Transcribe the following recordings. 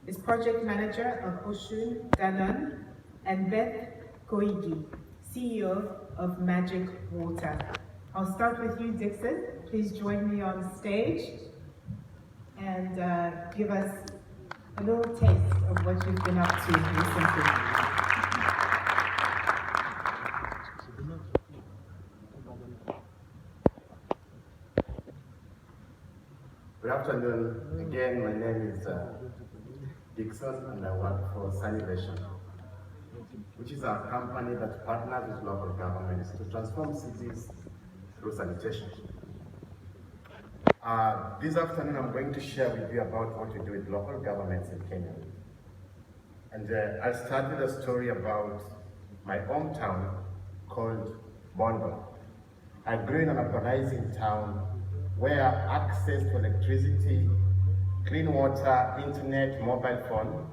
is Project Manager of Oshun Ganon, and Beth Koigi, CEO of Magic Water. I'll start with you, Dixon. Please join me on stage and give us a little taste of what you've been up to recently. Good afternoon. Again, my name is Dixon, and I work for Sanitation, which is a company that partners with local governments to transform cities through sanitation. This afternoon, I'm going to share with you about what we do with local governments in Kenya. And I'll start with a story about my hometown called Bondo. I grew in an urbanizing town where access to electricity, clean water, internet, mobile phone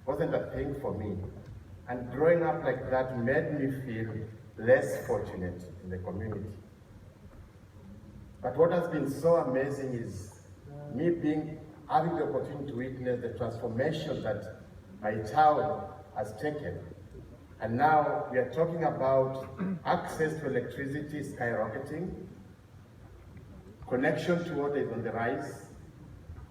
wasn't a thing for me. And growing up like that made me feel less fortunate in the community. But what has been so amazing is me having the opportunity to witness the transformation that my town has taken. And now we are talking about access to electricity skyrocketing, connection to water is on the rise,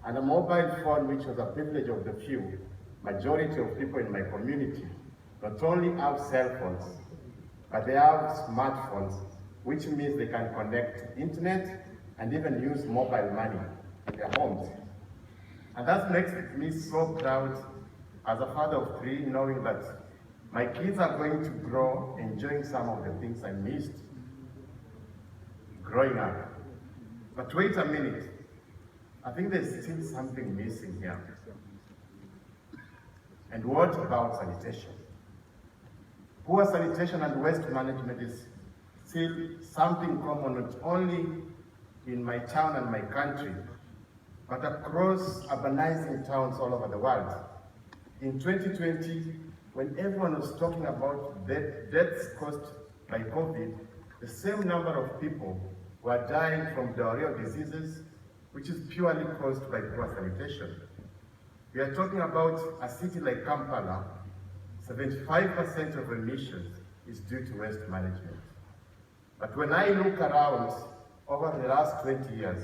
and a mobile phone which was a privilege of the few. Majority of people in my community not only have cell phones, but they have smartphones, which means they can connect to internet and even use mobile money in their homes. And that makes me so proud as a father of three, knowing that my kids are going to grow enjoying some of the things I missed growing up. But wait a minute, I think there's still something missing here. And what about sanitation? Poor sanitation and waste management is still something common not only in my town and my country, but across urbanizing towns all over the world. In 2020, when everyone was talking about deaths caused by COVID, the same number of people were dying from diarrheal diseases, which is purely caused by poor sanitation. We are talking about a city like Kampala, 75% of emissions is due to waste management. But when I look around over the last 20 years,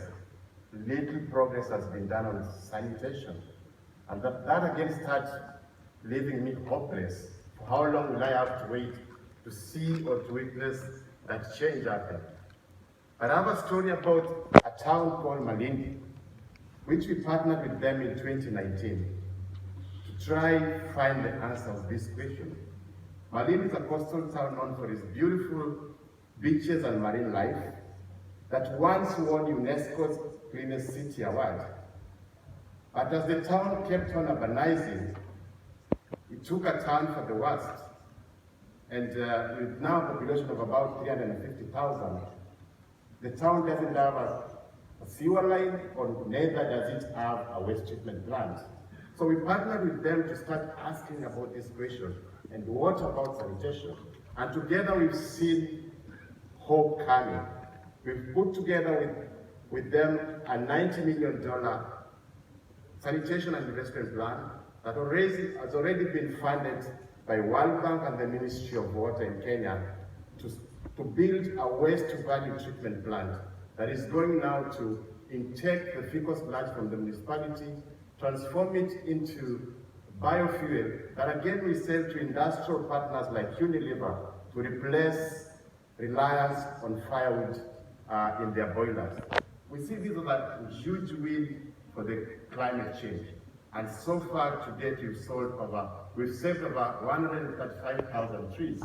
little progress has been done on sanitation. And that again starts leaving me hopeless. For how long will I have to wait to see or to witness that change happen? But I have a story about a town called Malindi, which we partnered with them in 2019 to try find the answer of this question. Malindi is a coastal town known for its beautiful beaches and marine life that once won UNESCO's Cleanest City Award. But as the town kept on urbanizing, it took a turn for the worst. And with now a population of about 350,000, the town doesn't have a sewer line, or neither does it have a waste treatment plant. So we partnered with them to start asking about this question, and what about sanitation? And together we've seen hope coming. We've put together with them a $90 million sanitation and investment plan that has already been funded by World Bank and the Ministry of Water in Kenya to build a waste-to-value treatment plant that is going now to intake the fecal sludge from the municipality, transform it into biofuel that again we sell to industrial partners like Unilever to replace reliance on firewood in their boilers. We see this as a huge win for the climate change. And so far to date, we've saved over 135,000 trees.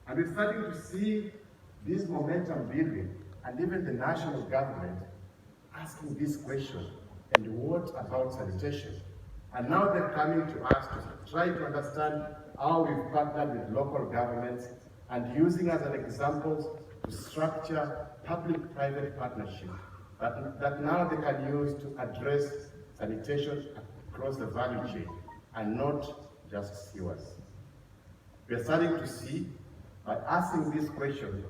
And we're starting to see this momentum building, and even the national government asking this question, and what about sanitation? And now they're coming to us to try to understand how we've partnered with local governments and using as an example to structure public-private partnership that now they can use to address sanitation across the value chain and not just sewers. We are starting to see, by asking this question,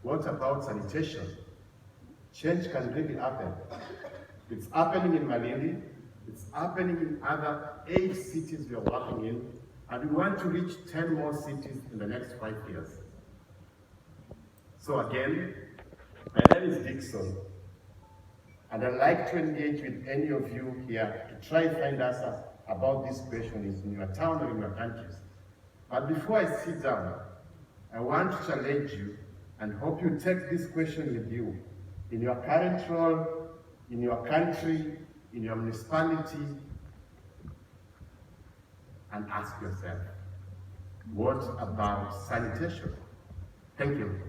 what about sanitation? Change can really happen. It's happening in Malindi, It's happening in other 8 cities we are working in, and we want to reach 10 more cities in the next 5 years. So again, my name is Dixon, and I'd like to engage with any of you here to try and find answers about these questions in your town or in your countries. But before I sit down, I want to challenge you and hope you take this question with you in your current role, in your country, in your municipality, and ask yourself, what about sanitation? Thank you.